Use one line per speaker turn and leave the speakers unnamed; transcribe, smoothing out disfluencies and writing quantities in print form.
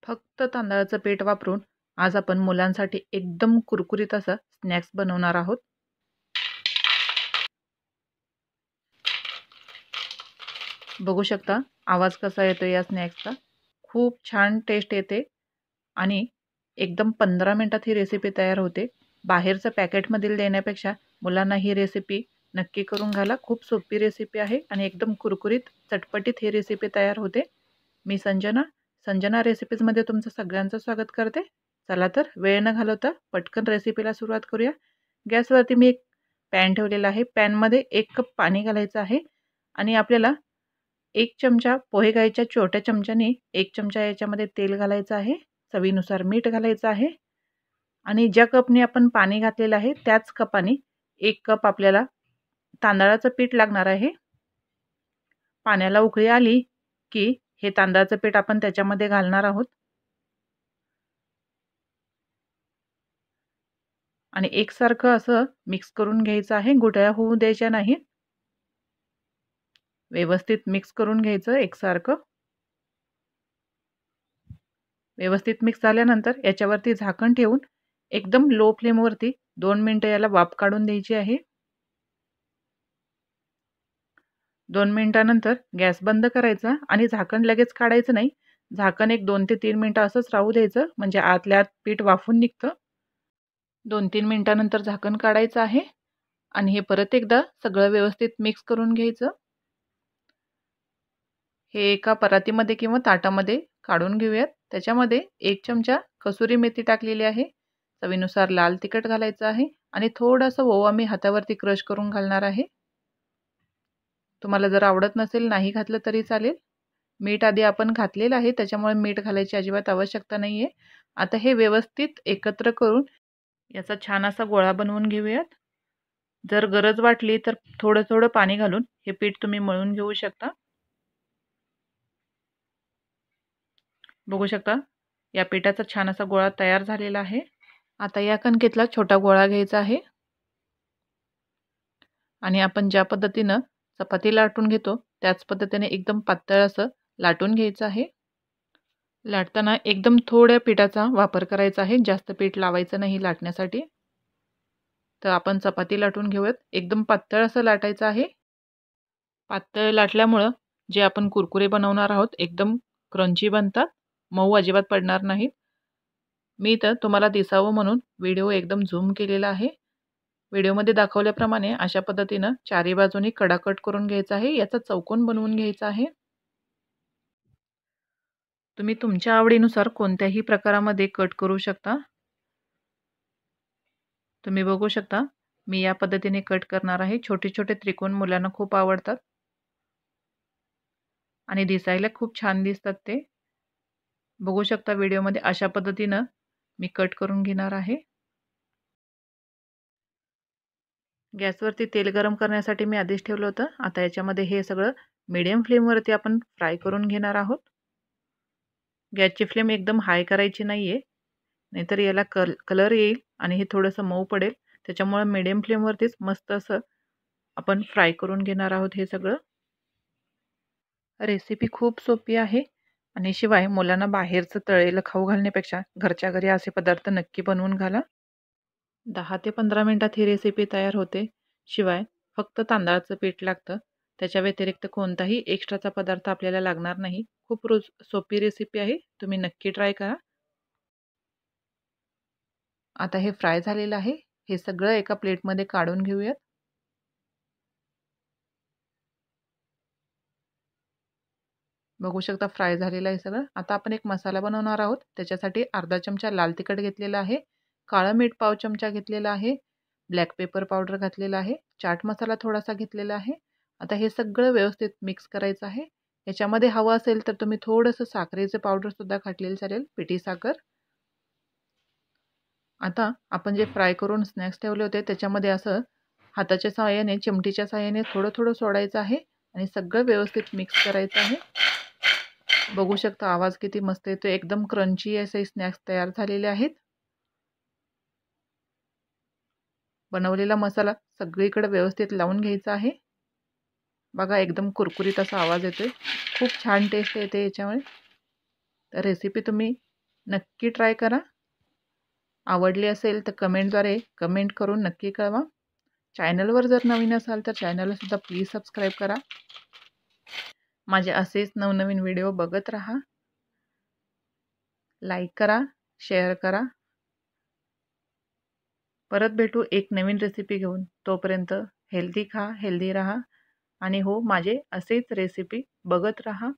फक्त तांदळाचं पीठ वापरून आज आपण मुलांसाठी एकदम कुरकुरीत असा स्नॅक्स बनवणार आहोत। बघू शकता आवाज कसा येतो या स्नॅक्सचा। खूप छान टेस्ट येते आणि एकदम 15 मिनिटात ही रेसिपी तयार होते। बाहेरचं पॅकेटमधील देण्यापेक्षा मुलांना ही रेसिपी नक्की करून घाला। खूप सोपी रेसिपी आहे आणि एकदम कुरकुरीत चटपटीत ही रेसिपी तयार होते। मी संजना रेसिपीजमध्ये तुमचं सगळ्यांचं स्वागत करते। चला तर वेळ न घालवता पटकन रेसिपीला सुरुवात करूया। गॅसवरती मी एक पॅन ठेवलेला आहे। पॅनमध्ये 1 कप पाणी घालायचं आहे आणि आपल्याला 1 चमचा पोहे घ्यायच्या छोट्या चमच्याने 1 चमचा याच्यामध्ये तेल घालायचं आहे। चवीनुसार मीठ घालायचं आहे आणि ज्या कपने आपण पाणी घातलेलं आहे त्याच कपाने 1 कप आपल्याला तांदळाचं पीठ लागणार आहे। पाण्याला उकळी आली की हे तांदळाचं पीठ आपण त्याच्यामध्ये घालणार आहोत आणि एकसारखं असं मिक्स करून घ्यायचं आहे। गुठळ्या होऊ द्यायच्या नाहीत। व्यवस्थित मिक्स करून घ्यायचं एकसारखं। व्यवस्थित मिक्स झाल्यानंतर याच्यावरती झाकण ठेवून एकदम लो फ्लेमवरती 2 मिनिटं याला वाफ काढून द्यायची आहे। 2 मिनिटानंतर गॅस बंद करायचा आणि झाकण लगेच काढायचं नाही। झाकण एक 2 ते 3 मिनिटं असंच राहू द्यायचं म्हणजे आतल्या आत पीठ वाफून निघतं। 2-3 मिनिटानंतर झाकण काढायचं आहे आणि हे परत एकदा सगळं व्यवस्थित मिक्स करून घ्यायचं। हे एका परातीमध्ये किंवा ताटामध्ये काढून घेऊयात। त्याच्यामध्ये 1 चमचा कसुरी मेथी टाकलेली आहे। चवीनुसार लाल तिखट घालायचं आहे आणि थोडासा ओवा मी हातावरती क्रश करून घालणार आहे। तुम्हाला जर आवडत नसेल नाही घातलं तरी चालेल। मीठ आधी आपण घातलेलं आहे त्याच्यामुळे मीठ घालायची अजिबात आवश्यकता नाहीये। आता हे व्यवस्थित एकत्र करून याचा छान असा गोळा बनवून घेऊयात। जर गरज वाटली तर थोडं पाणी घालून हे पीठ तुम्ही मळून घेऊ शकता। बघू शकता या पिठाचा छान असा गोळा तयार झालेला आहे। आता या कणकेतला छोटा गोळा घ्यायचा आहे आणि आपण ज्या पद्धतीनं चपाती लाटून घेतो त्याच पद्धतीने एकदम पातळ असं लाटून घ्यायचं आहे। लाटताना एकदम थोड्या पिठाचा वापर करायचा आहे। जास्त पीठ लावायचं नाही लाटण्यासाठी। तर आपण चपाती लाटून घेऊयात। एकदम पातळ असं लाटायचं आहे। पातळ लाटल्यामुळं जे आपण कुरकुरे बनवणार आहोत एकदम क्रंची बनतात, मऊ अजिबात पडणार नाहीत। मी तर तुम्हाला दिसावं म्हणून व्हिडिओ एकदम झूम केलेला आहे। व्हिडिओमध्ये दाखवल्याप्रमाणे अशा पद्धतीनं चारी बाजूनी कडा कट करून घ्यायचा आहे। याचा चौकोन बनवून घ्यायचा आहे। तुम्ही तुमच्या आवडीनुसार कोणत्याही प्रकारामध्ये कट करू शकता। तुम्ही बघू शकता मी या पद्धतीने कट करणार आहे। छोटे छोटे त्रिकोण मुलांना खूप आवडतात आणि दिसायला खूप छान दिसतात ते। बघू शकता व्हिडिओमध्ये अशा पद्धतीनं मी कट करून घेणार आहे। गॅसवरती तेल गरम करण्यासाठी मी आधीच ठेवलं होतं। आता याच्यामध्ये हे सगळं मीडियम फ्लेमवरती आपण फ्राय करून घेणार आहोत। गॅसची फ्लेम एकदम हाय करायची नाहीये, नाहीतर याला कलर येईल आणि हे थोडंसं मऊ पडेल। त्याच्यामुळे मीडियम फ्लेमवरतीच मस्त असं आपण फ्राय करून घेणार आहोत हे सगळं। रेसिपी खूप सोपी आहे आणि शिवाय मुलांना बाहेरचं तळलेलं खाऊ घालण्यापेक्षा घरच्या घरी असे पदार्थ नक्की बनवून घाला। 10 ते 15 मिनिटात ही रेसिपी तयार होते। शिवाय फक्त तांदळाचं पीठ लागतं। त्याच्या व्यतिरिक्त कोणताही एक्स्ट्राचा पदार्थ आपल्याला लागणार नाही। खूप सोपी रेसिपी आहे। तुम्ही नक्की ट्राय करा। आता हे फ्राय झालेलं आहे। हे सगळं एका प्लेटमध्ये काढून घेऊयात। बघू शकता फ्राय झालेलं आहे सगळं। आता आपण एक मसाला बनवणार आहोत। त्याच्यासाठी अर्धा चमचा लाल तिखट घेतलेला आहे, काळं मीठ पाव चमचा घेतलेला आहे, ब्लॅक पेपर पावडर घातलेला आहे, चाट मसाला थोडासा घेतलेला आहे। आता हे सगळं व्यवस्थित मिक्स करायचं आहे। याच्यामध्ये हवं असेल तर तुम्ही थोडंसं साखरेचं पावडर सुद्धा घातलेलं चालेल, पिठी साखर। आता आपण जे फ्राय करून स्नॅक्स ठेवले होते त्याच्यामध्ये असं हाताच्या सहाय्याने चिमटीच्या सहाय्याने थोडं सोडायचं आहे आणि सगळं व्यवस्थित मिक्स करायचं आहे। बघू शकता आवाज किती मस्त येतो। एकदम क्रंची असे स्नॅक्स तयार झालेले आहेत। बनवलेला मसाला सगळीकडे व्यवस्थित लावून घ्यायचा आहे। बघा एकदम कुरकुरीत असा आवाज येतोय। खूप छान टेस्ट येते याच्यामुळे। तर रेसिपी तुम्ही नक्की ट्राय करा. आवडली असेल तर कमेंटद्वारे कमेंट करून नक्की कळवा. चॅनलवर जर नवीन असाल तर चॅनललासुद्धा प्लीज सबस्क्राईब करा. माझे असेच नवनवीन व्हिडिओ बघत राहा. लाईक करा, शेअर करा. परत भेटू एक नवीन रेसिपी घेऊन. तोपर्यंत हेल्दी खा, हेल्दी राहा आणि हो माझे असेच रेसिपी बघत राहा.